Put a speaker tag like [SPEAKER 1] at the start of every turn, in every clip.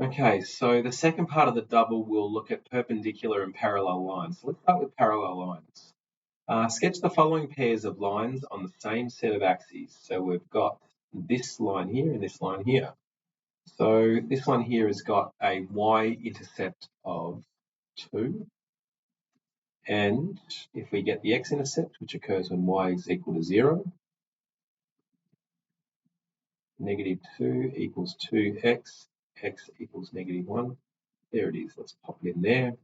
[SPEAKER 1] Okay, so the second part of the double, we'll look at perpendicular and parallel lines. So let's start with parallel lines. Sketch the following pairs of lines on the same set of axes. So we've got this line here and this line here. So this one here has got a y-intercept of 2. And if we get the x-intercept, which occurs when y is equal to 0, -2 equals 2x, x equals -1. There it is. Let's pop it in there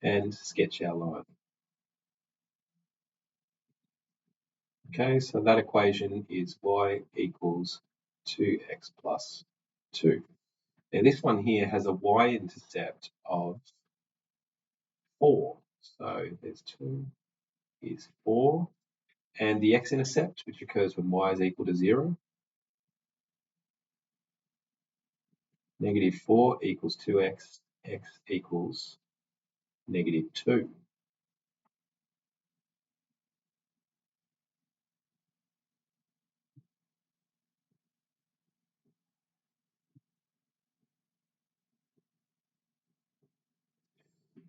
[SPEAKER 1] and sketch our line. Okay, so that equation is y equals 2x plus 2. Now this one here has a y-intercept of 4. So there's 2, is 4. And the x-intercept, which occurs when y is equal to 0, -4 equals 2x, x equals -2.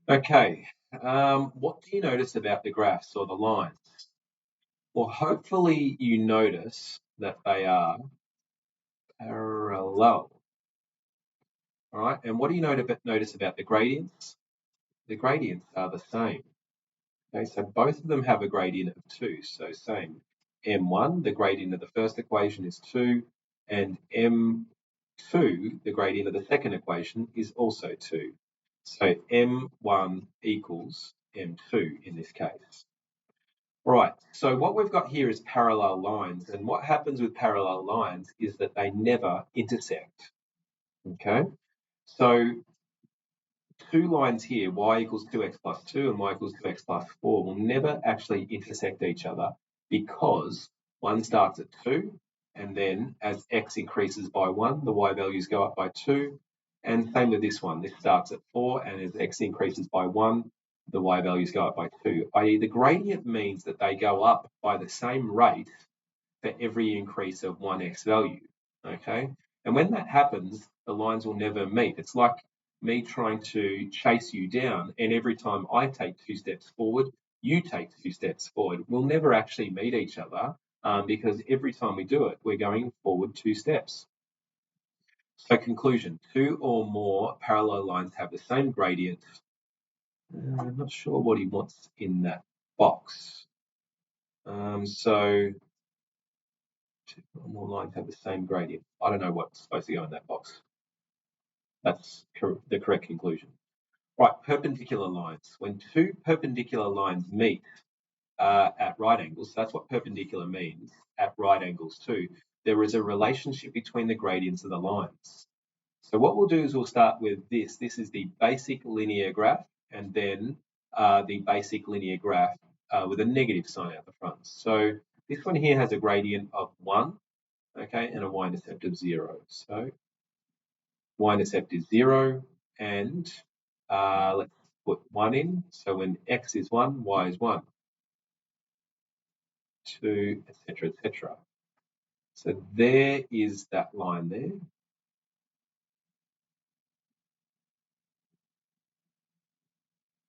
[SPEAKER 1] Okay, what do you notice about the graphs or the lines? Well, hopefully you notice that they are parallel. All right, and what do you notice about the gradients? The gradients are the same. Okay, so both of them have a gradient of 2, so same. M1, the gradient of the first equation is 2, and M2, the gradient of the second equation, is also 2. So M1 equals M2 in this case. All right, so what we've got here is parallel lines, and what happens with parallel lines is that they never intersect. Okay, so two lines here, y equals 2x plus 2 and y equals 2x plus 4, will never actually intersect each other because one starts at 2, and then as x increases by 1, the y values go up by 2. And same with this one. This starts at 4, and as x increases by 1, the y values go up by 2. i.e. the gradient means that they go up by the same rate for every increase of one x value. Okay? And when that happens, the lines will never meet. It's like me trying to chase you down, and every time I take 2 steps forward, you take 2 steps forward. We'll never actually meet each other because every time we do it, we're going forward 2 steps. So conclusion, 2 or more parallel lines have the same gradient. I'm not sure what he wants in that box. So 2 or more lines have the same gradient. I don't know what's supposed to go in that box. That's the correct conclusion. Right, perpendicular lines. When two perpendicular lines meet at right angles, so that's what perpendicular means, at right angles too, there is a relationship between the gradients of the lines. So what we'll do is we'll start with this. This is the basic linear graph, and then the basic linear graph with a negative sign out the front. So this one here has a gradient of 1, okay, and a y-intercept of 0. So y-intercept is 0, and let's put 1 in. So when x is 1, y is 1, 2, etc., etc. So there is that line there.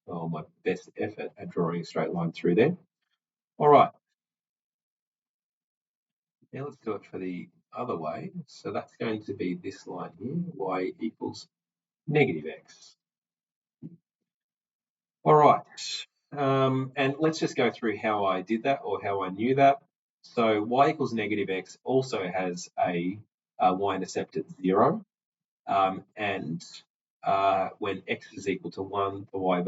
[SPEAKER 1] Oh, my best effort at drawing a straight line through there. All right. Now let's do it for the other way. So that's going to be this line here, y equals -x. All right. And let's just go through how I did that or how I knew that. So y equals -x also has a y-intercept at 0. And when x is equal to 1, the y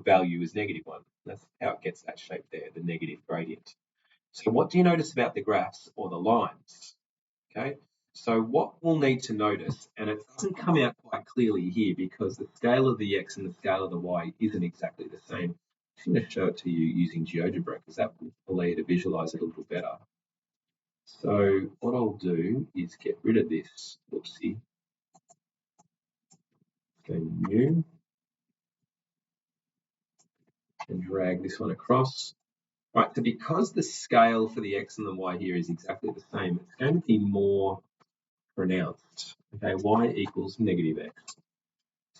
[SPEAKER 1] value is -1. That's how it gets that shape there, the negative gradient. So what do you notice about the graphs or the lines? Okay, so what we'll need to notice, and it doesn't come out quite clearly here because the scale of the x and the scale of the y isn't exactly the same. I'm just going to show it to you using Geogebra because that will allow you to visualize it a little better. So what I'll do is get rid of this, whoopsie, go new, and drag this one across. Right, so because the scale for the x and the y here is exactly the same, it's going to be more pronounced. Okay, y equals -x.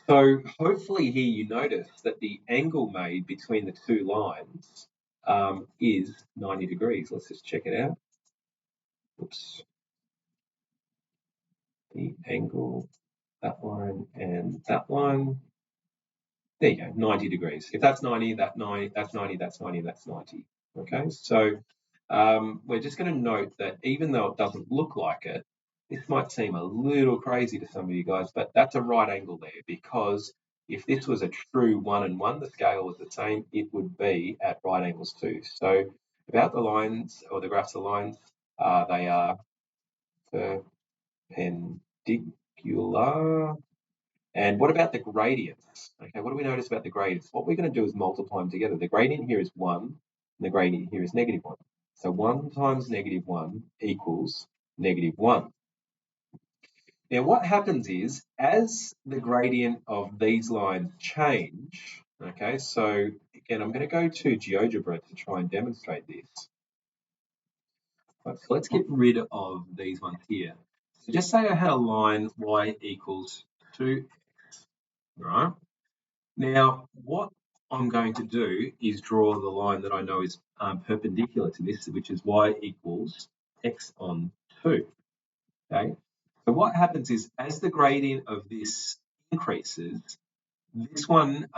[SPEAKER 1] So hopefully here you notice that the angle made between the two lines is 90 degrees. Let's just check it out. Oops. The angle, that line and that line. There you go, 90 degrees. If that's 90, that's 90, that's 90, that's 90, that's 90. Okay, so we're just going to note that even though it doesn't look like it, this might seem a little crazy to some of you guys, but that's a right angle there, because if this was a true 1 and 1, the scale was the same, it would be at right angles too. So about the lines, or the graphs of lines, they are perpendicular. And what about the gradients? Okay, what do we notice about the gradients? What we're going to do is multiply them together. The gradient here is 1, and the gradient here is -1. So 1 times -1 equals -1. Now, what happens is, as the gradient of these lines change, okay, so again, I'm going to go to Geogebra to try and demonstrate this. Right, so let's get rid of these ones here. So just say I had a line y equals 2x, right? Now, what I'm going to do is draw the line that I know is perpendicular to this, which is y equals x on 2. Okay. So what happens is, as the gradient of this increases, this one,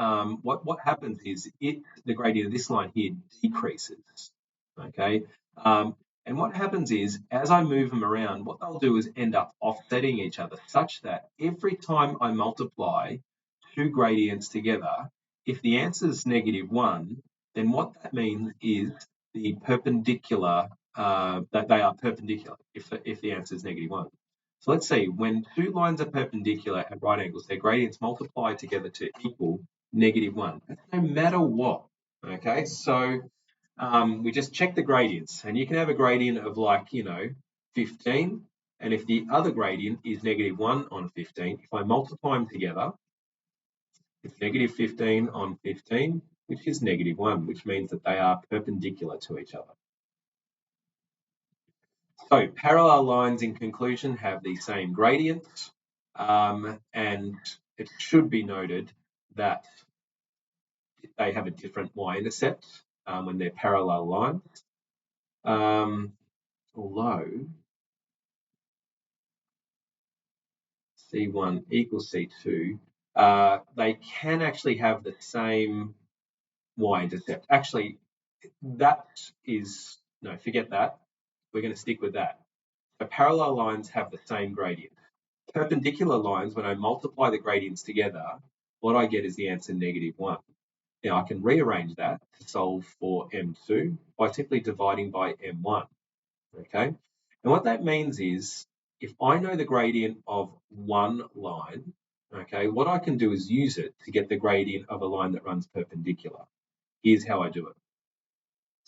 [SPEAKER 1] what happens is the gradient of this line here decreases. Okay. And what happens is, as I move them around, what they'll do is end up offsetting each other, such that every time I multiply two gradients together, if the answer is -1, then what that means is the perpendicular, that they are perpendicular if the answer is -1. So let's see, when two lines are perpendicular at right angles, their gradients multiply together to equal -1. That's no matter what. Okay, so we just check the gradients, and you can have a gradient of 15, and if the other gradient is -1 on 15, if I multiply them together, it's -15 on 15, which is -1, which means that they are perpendicular to each other. So parallel lines, in conclusion, have the same gradients, and it should be noted that they have a different y-intercept when they're parallel lines. Although C1 equals C2, they can actually have the same y-intercept. Actually, that is, no, forget that. We're going to stick with that. So parallel lines have the same gradient. Perpendicular lines, when I multiply the gradients together, what I get is the answer -1. Now I can rearrange that to solve for M2 by simply dividing by M1, okay? And what that means is, if I know the gradient of one line, okay, what I can do is use it to get the gradient of a line that runs perpendicular. Here's how I do it.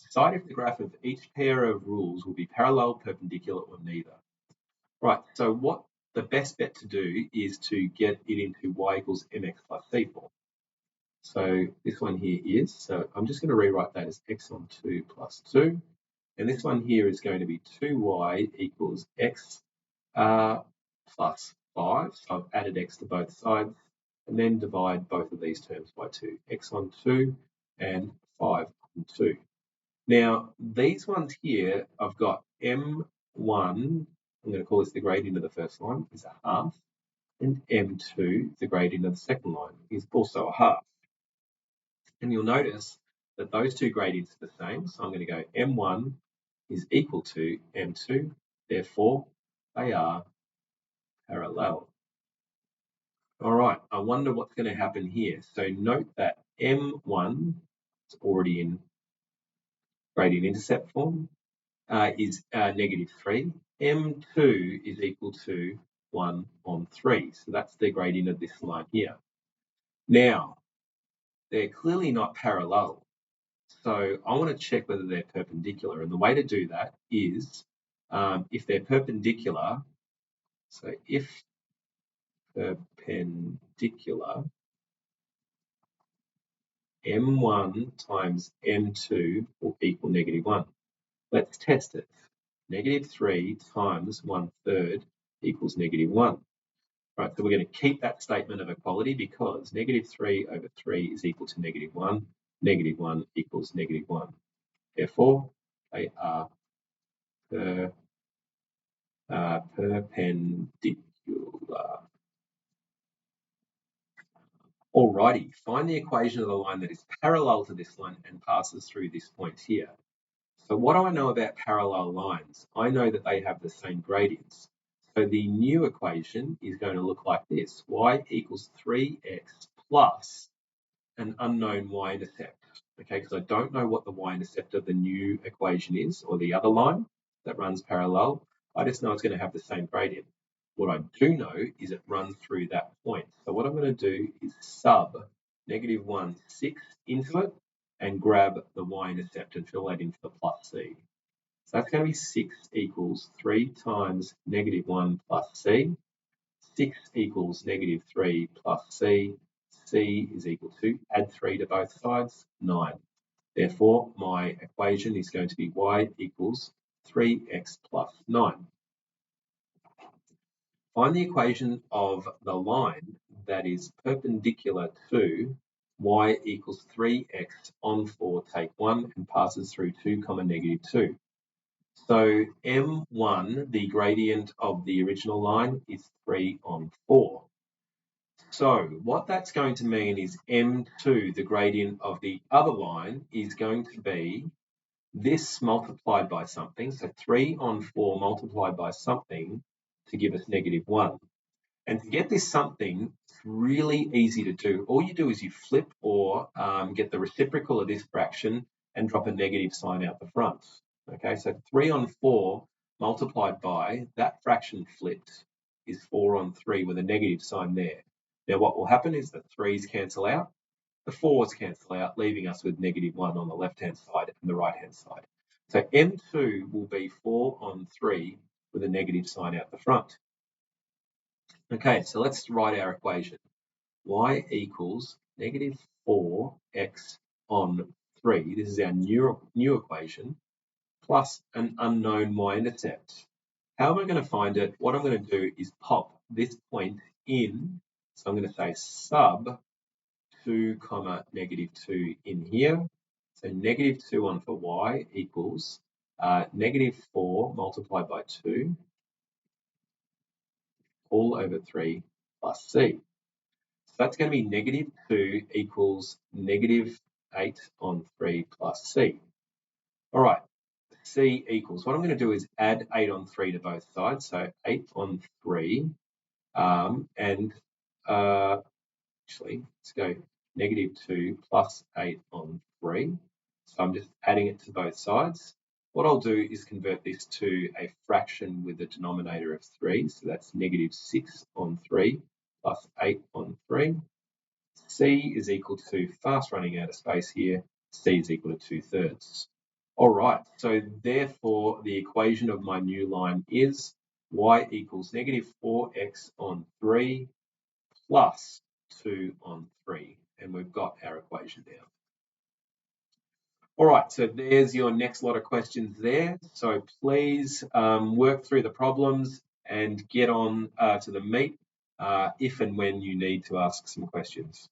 [SPEAKER 1] Decide if the graph of each pair of rules will be parallel, perpendicular, or neither. Right, so what the best bet to do is to get it into y equals mx plus c form. So this one here is, so I'm just going to rewrite that as x on 2 plus 2. And this one here is going to be 2y equals x plus 5. So I've added x to both sides, and then divide both of these terms by 2. X on 2 and 5 on 2. Now, these ones here, I've got M1, I'm going to call this the gradient of the first line, is a half, and M2, the gradient of the second line, is also a half. And you'll notice that those two gradients are the same, so I'm going to go M1 is equal to M2, therefore they are parallel. All right, I wonder what's going to happen here. So note that M1 is already in gradient intercept form, is -3. M2 is equal to 1 on 3. So that's the gradient of this line here. Now, they're clearly not parallel. So I want to check whether they're perpendicular. And the way to do that is, if they're perpendicular, so if perpendicular, M1 times M2 will equal -1. Let's test it. -3 times 1/3 equals -1. Right, so we're going to keep that statement of equality because -3 over 3 is equal to -1. -1 equals -1. Therefore, they are perpendicular. Alrighty, find the equation of the line that is parallel to this line and passes through this point here. So what do I know about parallel lines? I know that they have the same gradients. So the new equation is going to look like this. Y equals 3x plus an unknown y-intercept. Okay, because I don't know what the y-intercept of the new equation is, or the other line that runs parallel. I just know it's going to have the same gradient. What I do know is it runs through that point. So what I'm going to do is sub -1, 6 into it and grab the y-intercept and fill that into the plus c. So that's going to be 6 equals 3 times -1 plus c. 6 equals -3 plus c. C is equal to, add 3 to both sides, 9. Therefore, my equation is going to be y equals 3x plus 9. Find the equation of the line that is perpendicular to y equals 3x on 4 take 1 and passes through 2, -2. So M1, the gradient of the original line, is 3 on 4. So what that's going to mean is M2, the gradient of the other line, is going to be this multiplied by something. So 3 on 4 multiplied by something to give us -1. And to get this something, it's really easy to do. All you do is you flip or get the reciprocal of this fraction and drop a negative sign out the front. Okay, so 3 on 4 multiplied by that fraction flipped is 4 on 3 with a negative sign there. Now what will happen is the 3's cancel out, the 4's cancel out, leaving us with -1 on the left-hand side and the right-hand side. So M2 will be 4 on 3 with a negative sign out the front. Okay, so let's write our equation. Y equals -4x on 3. This is our new equation, plus an unknown y-intercept. How am I going to find it? What I'm going to do is pop this point in. So I'm going to say sub 2, -2 in here. So -2 on for y equals -4 multiplied by 2 all over 3 plus c. So that's going to be -2 equals -8 on 3 plus c. All right, c equals, what I'm going to do is add 8 on 3 to both sides. So 8 on 3, and actually, let's go -2 plus 8 on 3. So I'm just adding it to both sides. What I'll do is convert this to a fraction with a denominator of 3. So that's -6 on 3 plus 8 on 3. C is equal to, fast running out of space here, C is equal to 2/3. All right, so therefore the equation of my new line is y equals -4x on 3 plus 2 on 3. And we've got our equation now. All right, so there's your next lot of questions there. So please work through the problems and get on to the meet if and when you need to ask some questions.